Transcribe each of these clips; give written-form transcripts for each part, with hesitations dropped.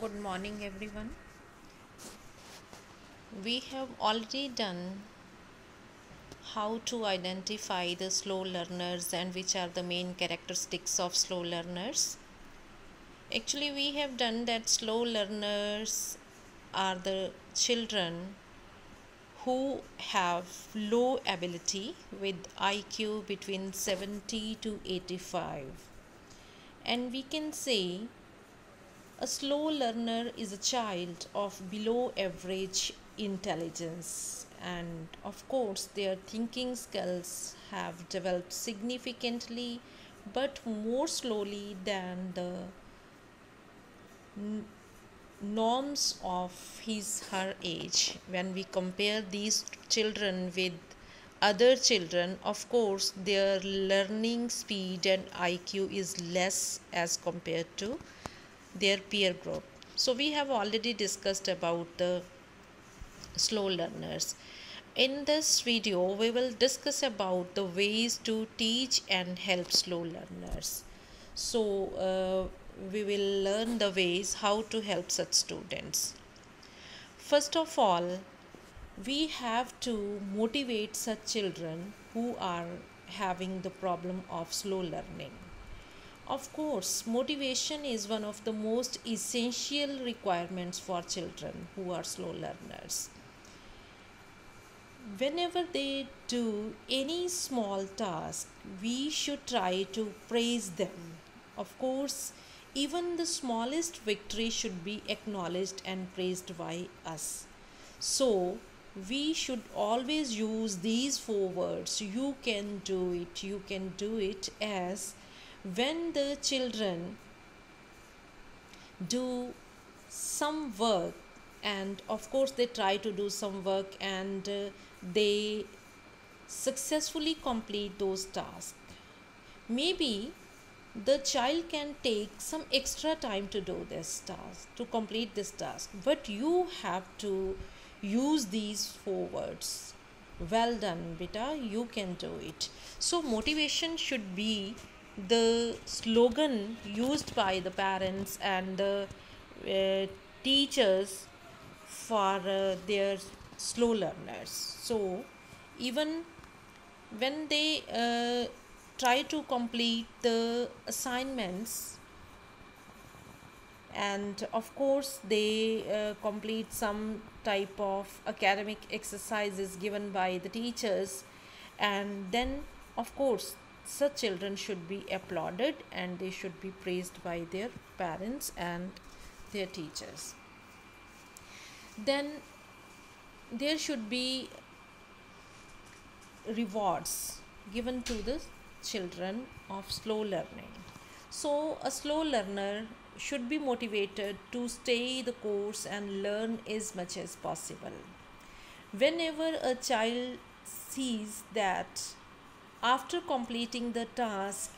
Good morning, everyone. We have already done how to identify the slow learners and which are the main characteristics of slow learners. Actually, we have done that slow learners are the children who have low ability with IQ between 70 to 85. And we can say a slow learner is a child of below average intelligence, and of course, their thinking skills have developed significantly but more slowly than the norms of her age. When we compare these children with other children, of course, their learning speed and IQ is less as compared to their peer group. So we have already discussed about the slow learners. In this video we will discuss about the ways to teach and help slow learners. We will learn the ways how to help such students. First of all, we have to motivate such children who are having the problem of slow learning. Of course, motivation is one of the most essential requirements for children who are slow learners. Whenever they do any small task, we should try to praise them. Of course, even the smallest victory should be acknowledged and praised by us. So, we should always use these four words: you can do it, you can do it, as when the children do some work, and of course they try to do some work and they successfully complete those tasks. Maybe the child can take some extra time to do this task, to complete this task, but you have to use these four words: well done beta, you can do it. So motivation should be the slogan used by the parents and the teachers for their slow learners. So even when they try to complete the assignments, and of course they complete some type of academic exercises given by the teachers, and then of course such children should be applauded and they should be praised by their parents and their teachers. Then there should be rewards given to the children of slow learning. So a slow learner should be motivated to stay the course and learn as much as possible. Whenever a child sees that after completing the task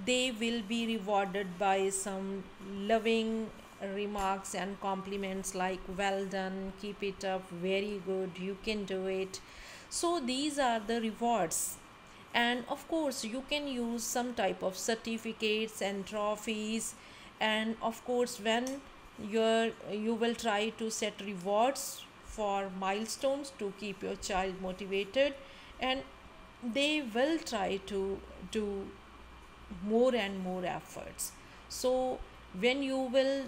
they will be rewarded by some loving remarks and compliments like well done, keep it up, very good, you can do it. So these are the rewards, and of course you can use some type of certificates and trophies, and of course when you will try to set rewards for milestones to keep your child motivated, and they will try to do more and more efforts. So when you will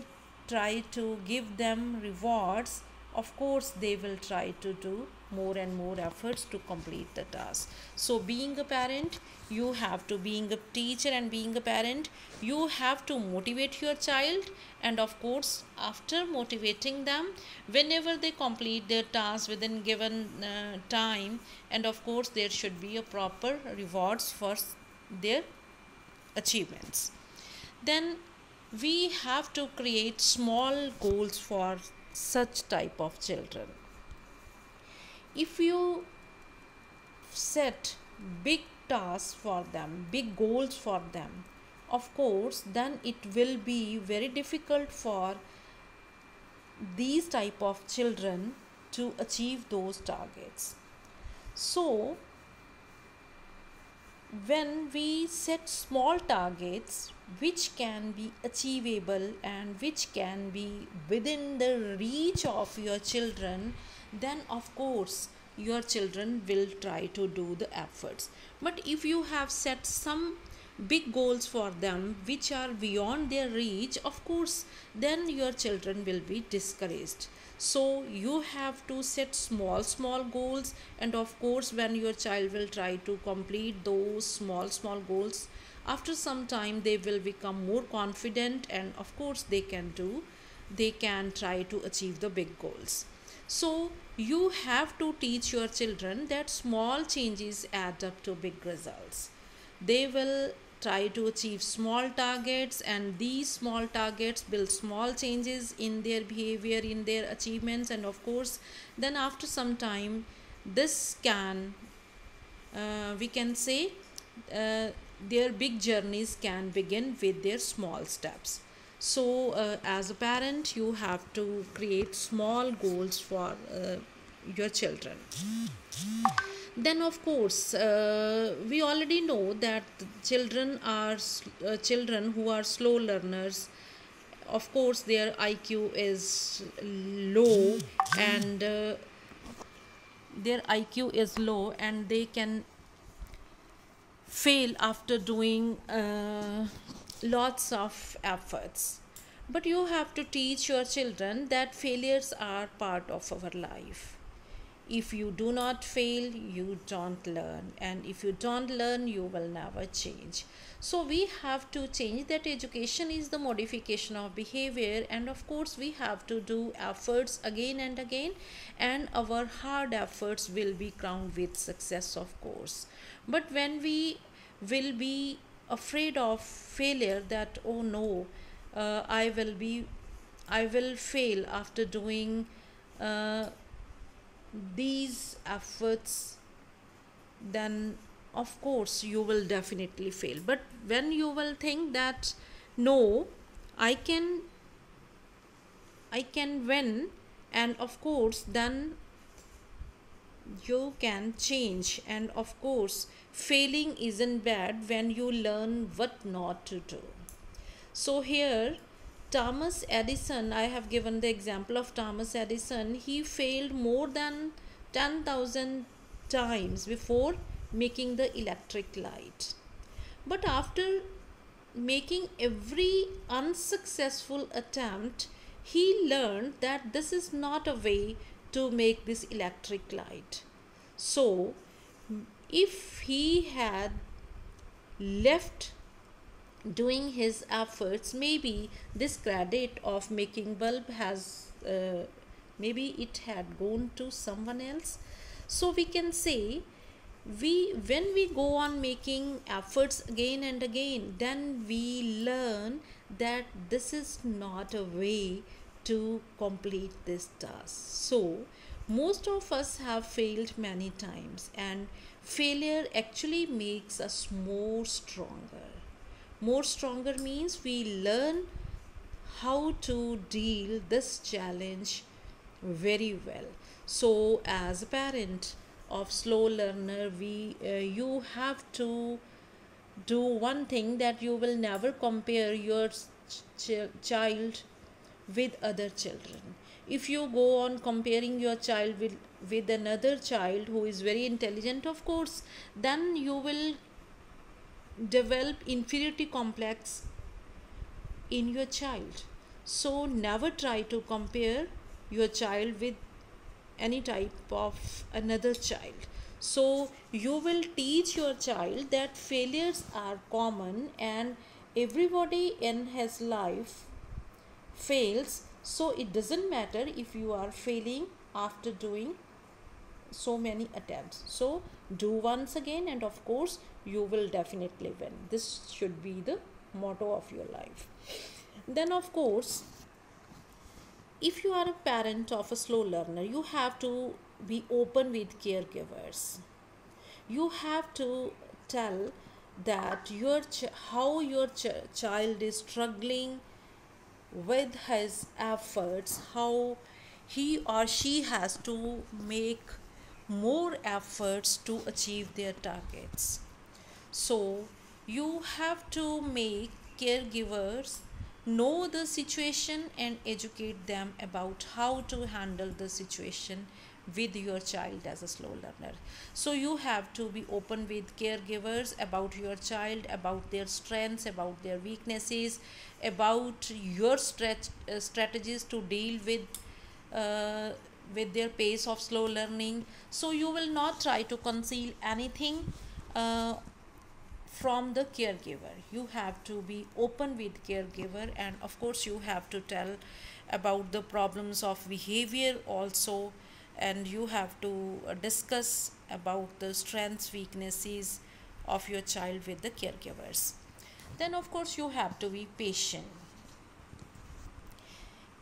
try to give them rewards, of course they will try to do more and more efforts to complete the task. So being a parent, you have to, being a teacher and being a parent, you have to motivate your child, and of course after motivating them, whenever they complete their task within given time, and of course there should be a proper rewards for their achievements. Then we have to create small goals for such type of children. If you set big tasks for them, big goals for them, of course then it will be very difficult for these type of children to achieve those targets. So when we set small targets, which can be achievable and which can be within the reach of your children, then of course your children will try to do the efforts. But if you have set some big goals for them which are beyond their reach, of course then your children will be discouraged. So you have to set small goals, and of course when your child will try to complete those small goals, after some time they will become more confident, and of course they can try to achieve the big goals. So you have to teach your children that small changes add up to big results. They will try to achieve small targets, and these small targets build small changes in their behavior, in their achievements, and of course then after some time this can we can say their big journeys can begin with their small steps. So as a parent you have to create small goals for your children. Then of course we already know that children who are slow learners, of course their IQ is low, and they can fail after doing lots of efforts. But you have to teach your children that failures are part of our life. If you do not fail, you don't learn, and if you don't learn, you will never change. So we have to change that education is the modification of behavior, and of course we have to do efforts again and again, and our hard efforts will be crowned with success, of course. But when we will be afraid of failure, that oh no, I will fail after doing these efforts, then of course you will definitely fail. But when you will think that no, i can I can win, and of course then you can change, and of course failing isn't bad when you learn what not to do. So here Thomas Edison, I have given the example of Thomas Edison. He failed more than 10,000 times before making the electric light. But after making every unsuccessful attempt, he learned that this is not a way to make this electric light. So, if he had left doing his efforts, maybe this credit of making bulb has maybe it had gone to someone else. So we can say, when we go on making efforts again and again, then we learn that this is not a way to complete this task. So most of us have failed many times, and failure actually makes us more stronger. More stronger means we learn how to deal this challenge very well. So as a parent of slow learner, you have to do one thing, that you will never compare your child with other children. If you go on comparing your child with another child who is very intelligent, of course then you will develop inferiority complex in your child. So never try to compare your child with any type of another child. So you will teach your child that failures are common, and everybody in his life fails. So it doesn't matter if you are failing after doing so many attempts. So do once again, and of course you will definitely win. This should be the motto of your life. Then of course, if you are a parent of a slow learner, you have to be open with caregivers. You have to tell that how your child is struggling with his efforts, how he or she has to make more efforts to achieve their targets. So you have to make caregivers know the situation and educate them about how to handle the situation with your child as a slow learner. So you have to be open with caregivers about your child, about their strengths, about their weaknesses, about your strategies to deal uh, with their pace of slow learning. So you will not try to conceal anything uh, from the caregiver. You have to be open with caregiver, and of course you have to tell about the problems of behavior also, and you have to discuss about the strengths, weaknesses of your child with the caregivers. Then of course you have to be patient.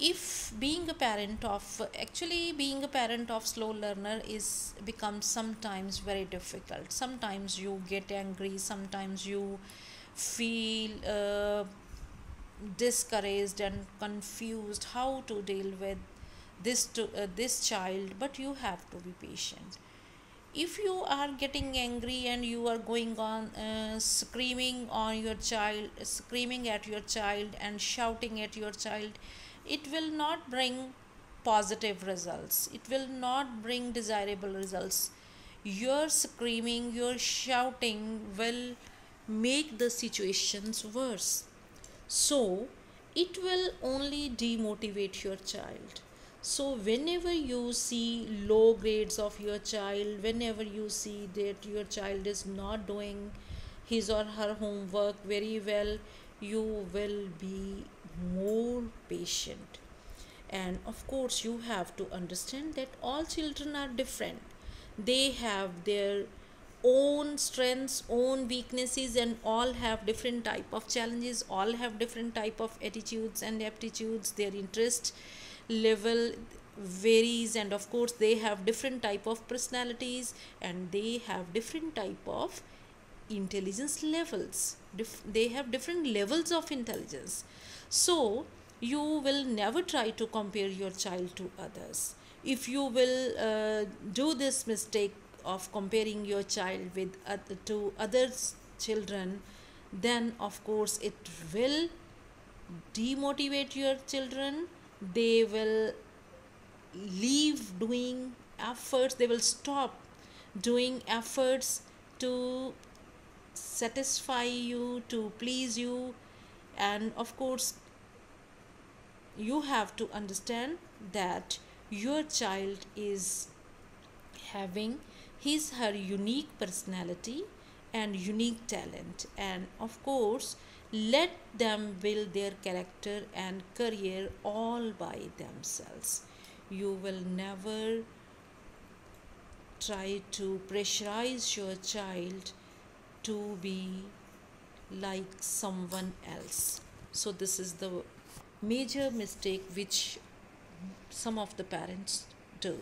If being a parent of actually being a parent of slow learner is becomes sometimes very difficult. Sometimes you get angry, sometimes you feel discouraged and confused how to deal with this child, but you have to be patient. If you are getting angry and you are going on screaming at your child and shouting at your child, it will not bring positive results, it will not bring desirable results. Your screaming, your shouting will make the situations worse. So it will only demotivate your child. So whenever you see low grades of your child, whenever you see that your child is not doing his or her homework very well, you will be more patient. And of course you have to understand that all children are different. They have their own strengths, own weaknesses, and all have different type of challenges, all have different type of attitudes and aptitudes. Their interest level varies, and of course they have different type of personalities, and they have different type of intelligence levels. They have different levels of intelligence. So you will never try to compare your child to others. If you will do this mistake of comparing your child with to other children, then of course it will demotivate your children. They will leave doing efforts, they will stop doing efforts to satisfy you, to please you. And of course you have to understand that your child is having his her unique personality and unique talent, and of course let them build their character and career all by themselves. You will never try to pressurize your child to be like someone else. So this is the major mistake which some of the parents do.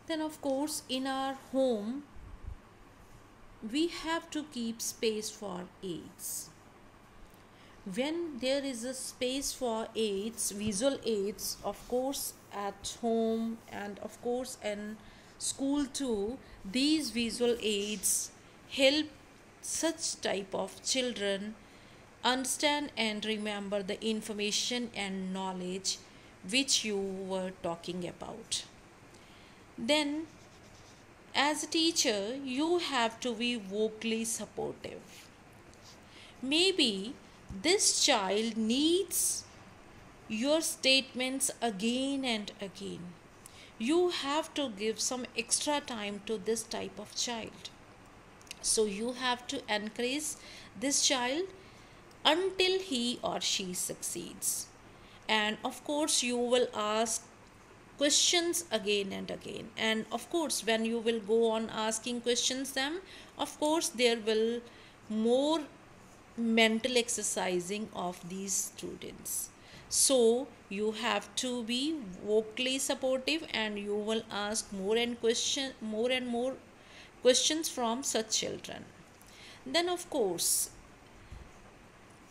Then of course in our home we have to keep space for aids. When there is a space for aids, visual aids, of course at home and of course in school too, these visual aids help such type of children understand and remember the information and knowledge which you were talking about. Then as a teacher you have to be vocally supportive. Maybe this child needs your statements again and again. You have to give some extra time to this type of child. So you have to encourage this child until he or she succeeds. And of course you will ask questions again and again, and of course when you will go on asking questions them, of course there will more mental exercising of these students. So you have to be vocally supportive, and you will ask more and more questions from such children. Then of course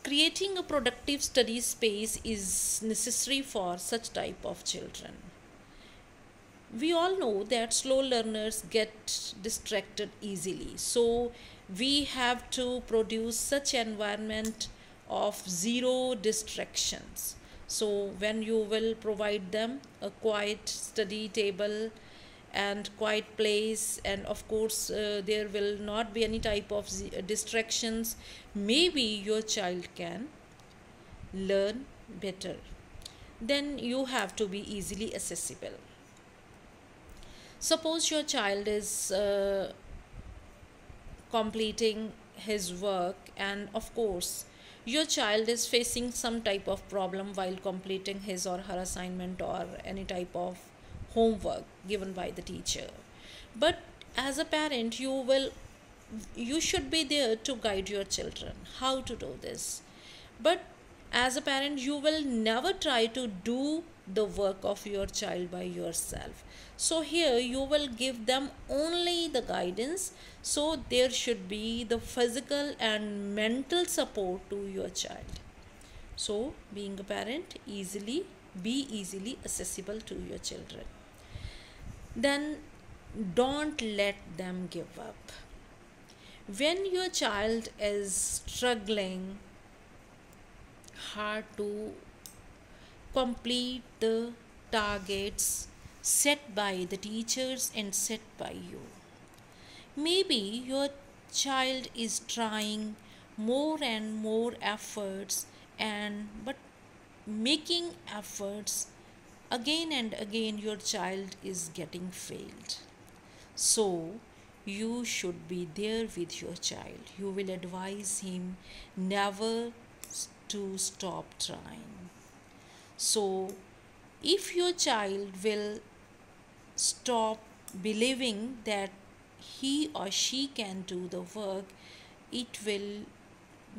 creating a productive study space is necessary for such type of children. We all know that slow learners get distracted easily, so we have to produce such environment of zero distractions. So when you will provide them a quiet study table and quiet place, and of course there will not be any type of distractions, maybe your child can learn better. Then you have to be easily accessible. Suppose your child is completing his work, and of course your child is facing some type of problem while completing his or her assignment or any type of homework given by the teacher. But as a parent, you should be there to guide your children how to do this. But as a parent, you will never try to do the work of your child by yourself. So here you will give them only the guidance. So there should be the physical and mental support to your child. So being a parent, be easily accessible to your children. Then don't let them give up. When your child is struggling hard to complete the targets set by the teachers and set by you, maybe your child is trying more and more efforts, and but making efforts again and again, your child is getting failed. So you should be there with your child. You will advise him never to stop trying. So if your child will stop believing that he or she can do the work, it will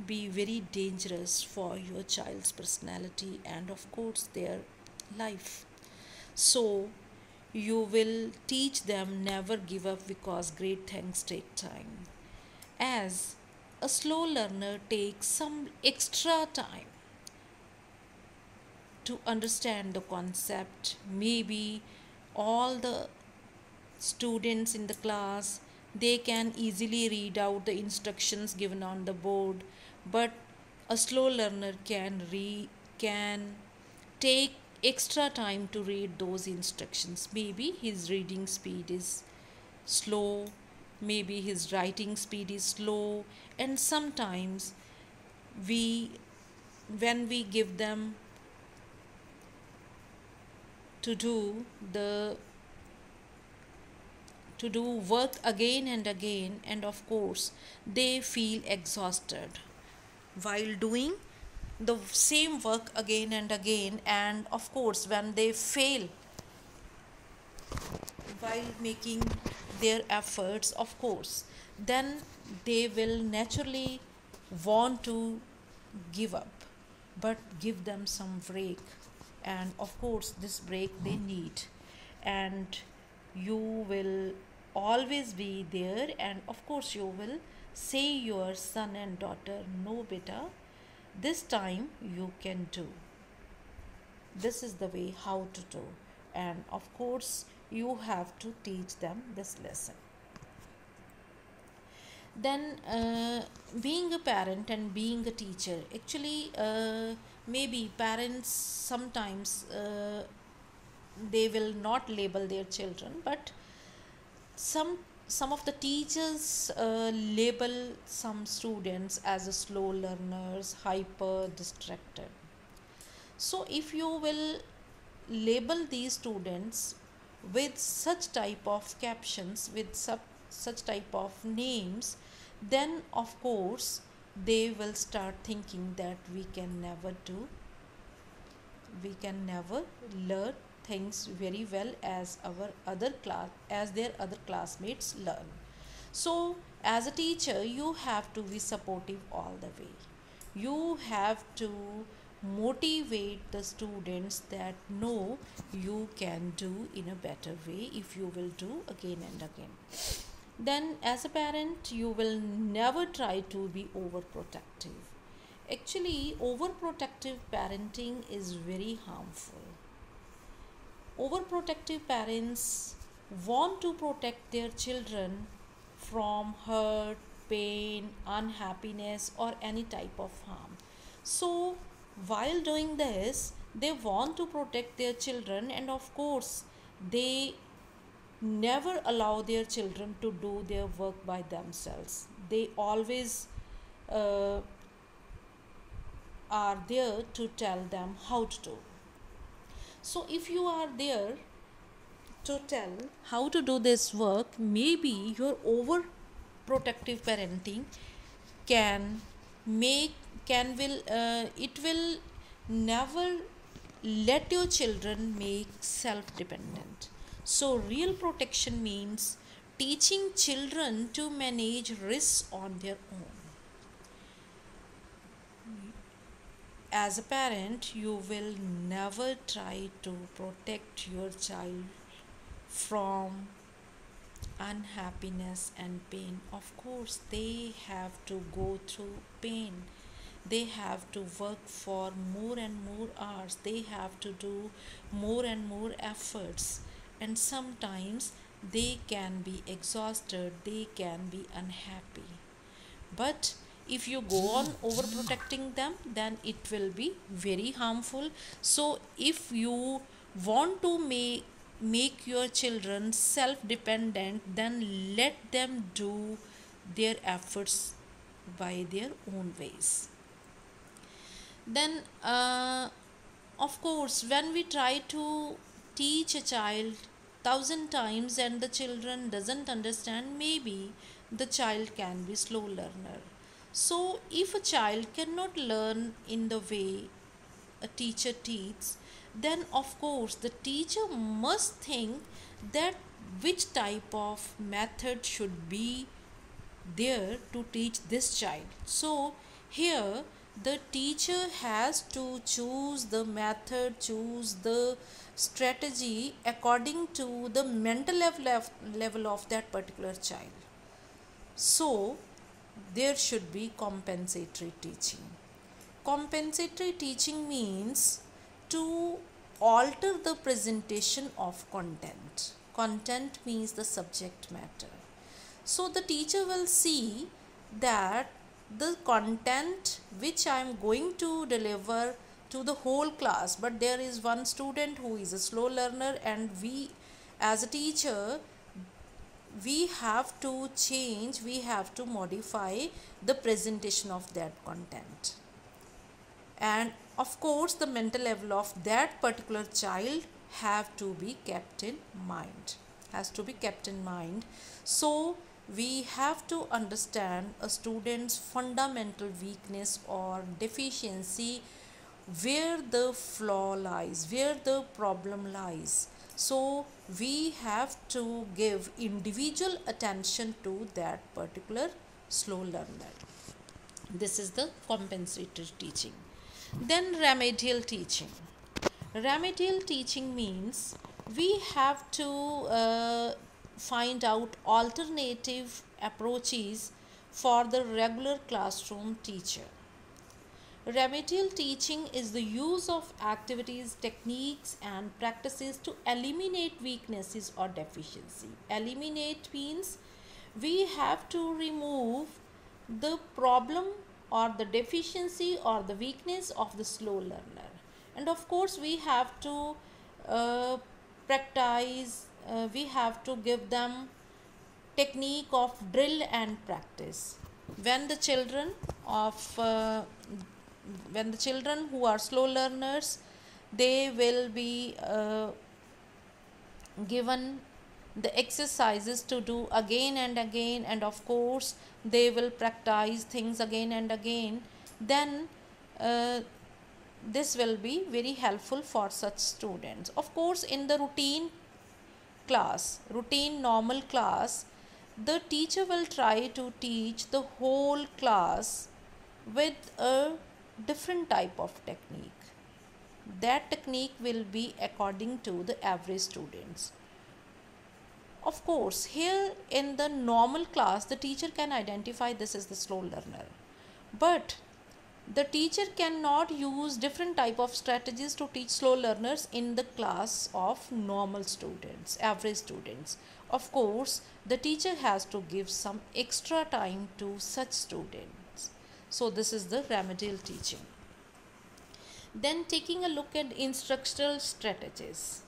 be very dangerous for your child's personality and, of course, their life. So you will teach them never give up because great things take time. As a slow learner takes some extra time to understand the concept, maybe all the students in the class, they can easily read out the instructions given on the board, but a slow learner can take extra time to read those instructions. Maybe his reading speed is slow, maybe his writing speed is slow, and sometimes we when we give them to do the to do work again and again, and of course they feel exhausted while doing the same work again and again, and of course when they fail while making their efforts, of course then they will naturally want to give up. But give them some break, and of course this break they need, and you will always be there, and of course you will say your son and daughter, no beta, this time you can do, this is the way how to do, and of course you have to teach them this lesson. Then being a parent and being a teacher, actually maybe parents sometimes they will not label their children, but some of the teachers label some students as a slow learners, hyper distracted. So if you will label these students with such type of captions, with such type of names, then of course they will start thinking that we can never learn things very well as their other classmates learn. So as a teacher, you have to be supportive all the way. You have to motivate the students that no, you can do in a better way if you will do again and again. Then as a parent, you will never try to be overprotective. Actually, overprotective parenting is very harmful. Overprotective parents want to protect their children from hurt, pain, unhappiness, or any type of harm. So while doing this, they want to protect their children, and of course they never allow their children to do their work by themselves. They always uh, are there to tell them how to do. So if you are there to tell how to do this work, maybe your overprotective parenting can make can will it will never let your children make self dependent. So real protection means teaching children to manage risks on their own. As a parent, you will never try to protect your child from unhappiness and pain. Of course, they have to go through pain. They have to work for more and more hours. They have to do more and more efforts. And sometimes they can be exhausted, they can be unhappy. But if you go on overprotecting them, then it will be very harmful. So if you want to make your children self dependent, then let them do their efforts by their own ways. Then of course, when we try to teach a child thousand times and the children doesn't understand, maybe the child can be slow learner. So if a child cannot learn in the way a teacher teaches, then of course the teacher must think that which type of method should be there to teach this child. So here the teacher has to choose the method, choose the strategy according to the mental level of that particular child. So there should be compensatory teaching. Compensatory teaching means to alter the presentation of content. Content means the subject matter. So the teacher will see that the content which I am going to deliver to the whole class, but there is one student who is a slow learner, and we as a teacher, we have to change, we have to modify the presentation of that content. And of course the mental level of that particular child have to be kept in mind, has to be kept in mind. So we have to understand a student's fundamental weakness or deficiency, where the flaw lies, where the problem lies. So we have to give individual attention to that particular slow learner. This is the compensatory teaching. Then remedial teaching. Remedial teaching means we have to find out alternative approaches for the regular classroom teacher. Remedial teaching is the use of activities, techniques, and practices to eliminate weaknesses or deficiency. Eliminate means we have to remove the problem or the deficiency or the weakness of the slow learner. And of course, we have to practice, we have to give them technique of drill and practice. When the children of when the children who are slow learners, they will be given the exercises to do again and again, and of course they will practice things again and again, then this will be very helpful for such students. Of course, in the routine class, routine normal class, the teacher will try to teach the whole class with a different type of technique. That technique will be according to the average students. Of course, here in the normal class, the teacher can identify this is the slow learner, but the teacher cannot use different type of strategies to teach slow learners in the class of normal students, average students. Of course, the teacher has to give some extra time to such students. So this is the remedial teaching. Then taking a look at instructional strategies.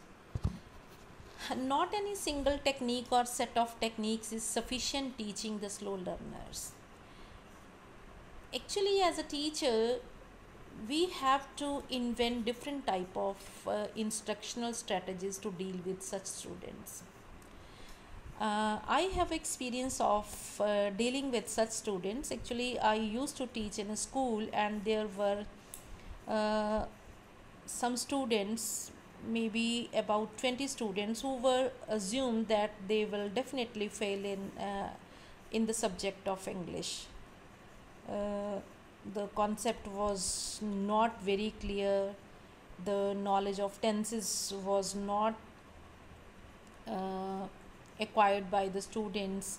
Not any single technique or set of techniques is sufficient teaching the slow learners. Actually, as a teacher, we have to invent different type of instructional strategies to deal with such students. I have experience of dealing with such students. Actually, I used to teach in a school, and there were uh, some students, maybe about 20 students, who were assumed that they will definitely fail in the subject of English. uh, the concept was not very clear, the knowledge of tenses was not uh, acquired by the students.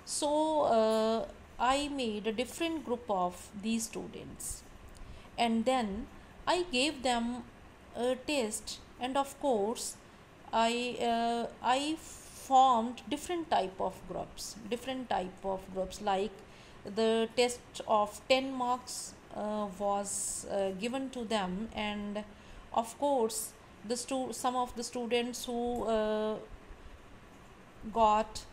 So I made a different group of these students, and then I gave them a test, and of course I formed different type of groups, like the test of 10 marks was given to them, and of course some of the students who got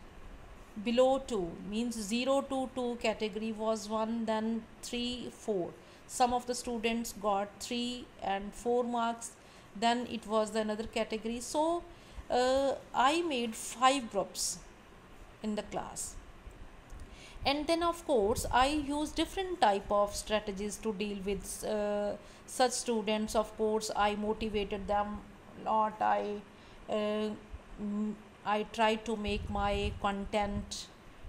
below 2, means 0 to 2 category was one, then 3 4, some of the students got 3 and 4 marks, then it was the another category. So I made 5 groups in the class, and then of course I use different type of strategies to deal with such students. Of course, I motivated them a lot. Uh, I try to make my content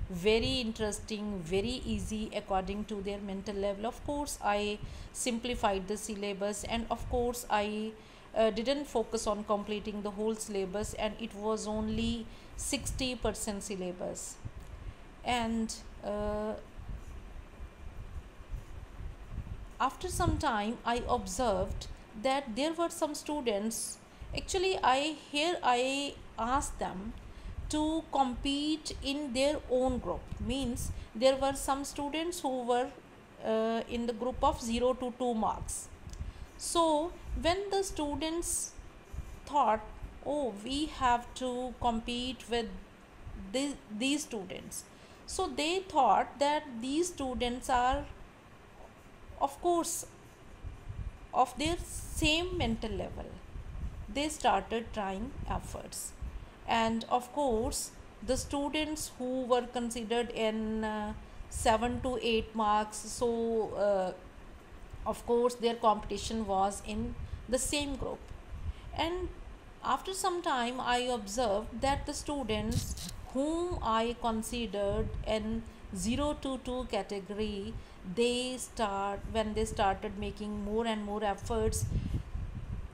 very interesting, very easy according to their mental level. Of course, I simplified the syllabus, and of course I didn't focus on completing the whole syllabus, and it was only 60% syllabus. And after some time I observed that there were some students. Actually, I asked them to compete in their own group, means there were some students who were in the group of 0 to 2 marks. So when the students thought, oh, we have to compete with these students, so they thought that these students are, of course, of their same mental level. They started trying efforts, and of course the students who were considered in 7 to 8 marks, so of course their competition was in the same group. And after some time I observed that the students whom I considered in 0 to 2 category, when they started making more and more efforts,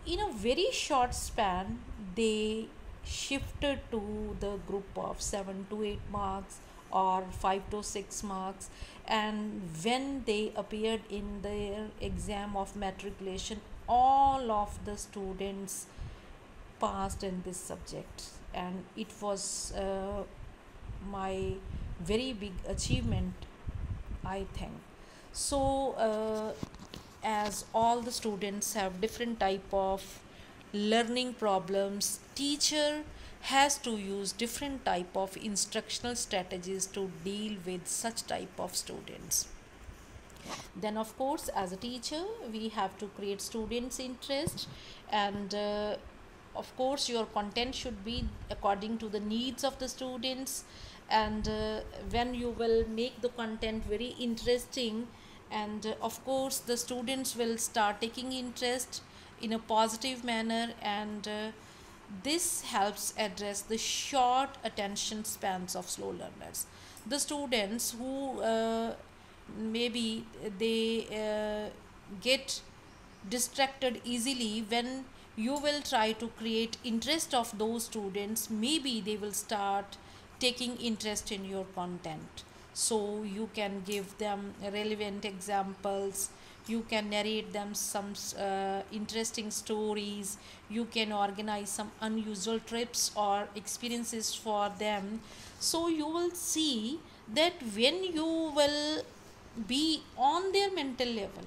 in a very short span they shifted to the group of 7 to 8 marks or 5 to 6 marks. And when they appeared in their exam of matriculation, all of the students passed in this subject, and it was my very big achievement, I think. So as all the students have different type of learning problems, teacher has to use different type of instructional strategies to deal with such type of students. Then of course, as a teacher, we have to create students interest, and of course your content should be according to the needs of the students. And when you will make the content very interesting, and of course the students will start taking interest in a positive manner, and this helps address the short attention spans of slow learners. The students who maybe they get distracted easily, when you will try to create interest of those students, maybe they will start taking interest in your content. So you can give them relevant examples, you can narrate them some interesting stories, you can organize some unusual trips or experiences for them. So you will see that when you will be on their mental level,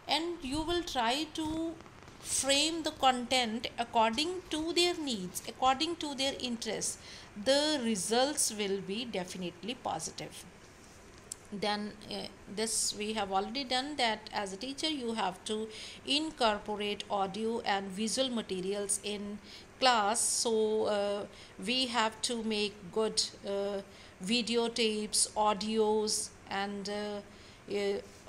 and you will try to frame the content according to their needs, according to their interests, the results will be definitely positive. Then this we have already done, that as a teacher you have to incorporate audio and visual materials in class. So we have to make good videotapes, audios, and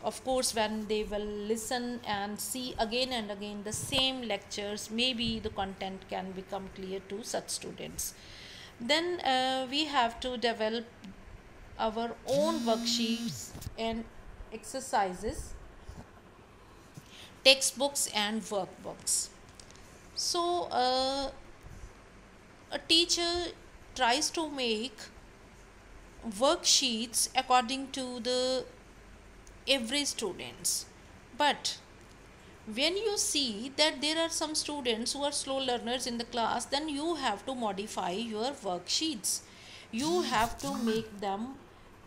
of course when they will listen and see again and again the same lectures, maybe the content can become clear to such students. Then we have to develop our own worksheets and exercises, textbooks and workbooks. So a teacher tries to make worksheets according to the every students, but when you see that there are some students who are slow learners in the class, then you have to modify your worksheets, you have to make them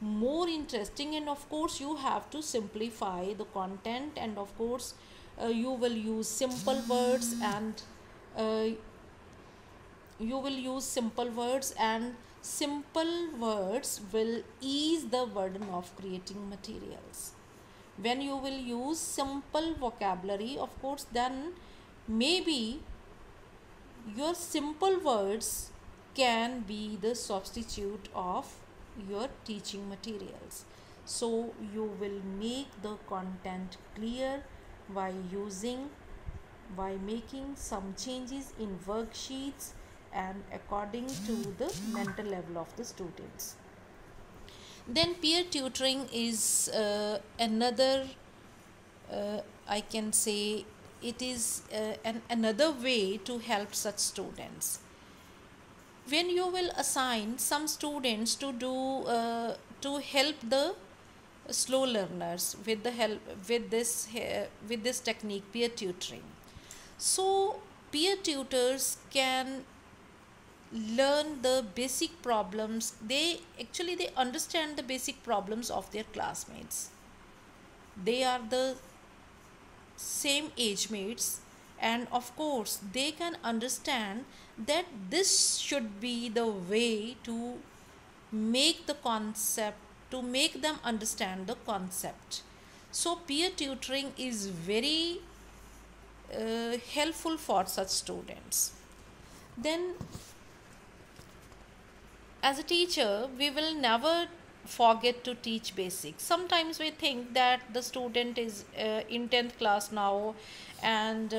more interesting, and of course you have to simplify the content, and of course you will use simple words, and uh, simple words will ease the burden of creating materials. When you will use simple vocabulary, of course, then maybe your simple words can be the substitute of your teaching materials. So you will make the content clear by making some changes in worksheets and according to the mental level of the students. Then peer tutoring is another, I can say, it is another way to help such students. When you will assign some students to do to help the slow learners with the help with this technique, peer tutoring, so peer tutors can learn the basic problems. They actually they understand the basic problems of their classmates. They are the same age mates, and of course they can understand that this should be the way to make the concept, to make them understand the concept. So peer tutoring is very helpful for such students. Then as a teacher we will never forget to teach basics. Sometimes we think that the student is in 10th class now, and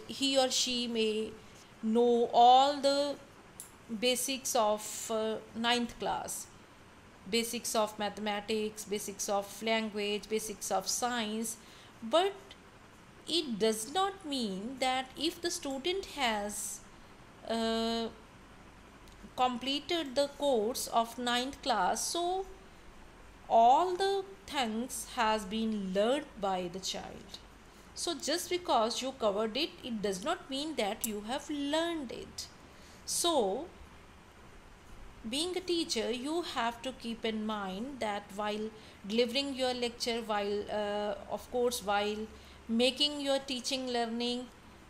he or she may know all the basics of ninth class, basics of mathematics, basics of language, basics of science. But it does not mean that if the student has uh, completed the course of ninth class, so all the things has been learned by the child. So just because you covered it, it does not mean that you have learned it. So being a teacher, you have to keep in mind that while delivering your lecture, while of course while making your teaching learning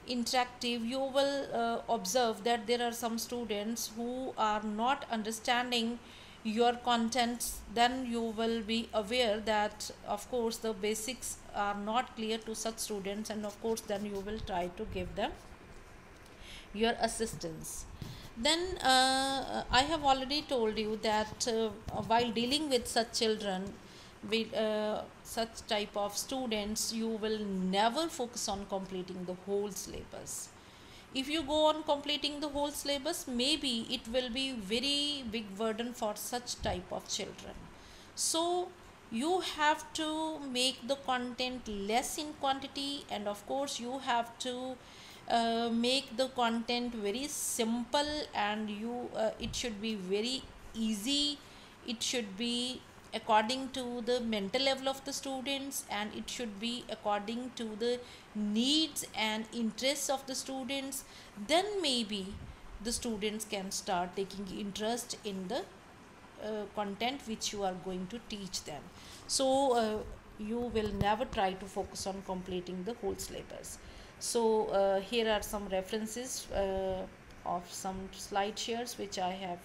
interactive, you will observe that there are some students who are not understanding your contents. Then you will be aware that of course the basics are not clear to such students, and of course then you will try to give them your assistance. Then I have already told you that while dealing with such children, with such type of students, you will never focus on completing the whole syllabus. If you go on completing the whole syllabus, maybe it will be very big burden for such type of children. So you have to make the content less in quantity, and of course you have to make the content very simple, and you it should be very easy. It should be according to the mental level of the students, and it should be according to the needs and interests of the students. Then maybe the students can start taking interest in the content which you are going to teach them. So you will never try to focus on completing the whole syllabus. So here are some references of some slide shares which I have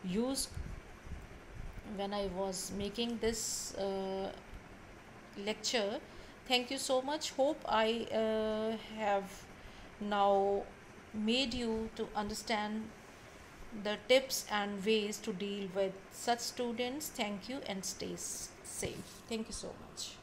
used when I was making this lecture. Thank you so much. Hope I have now made you to understand the tips and ways to deal with such students. Thank you and stay safe. Thank you so much.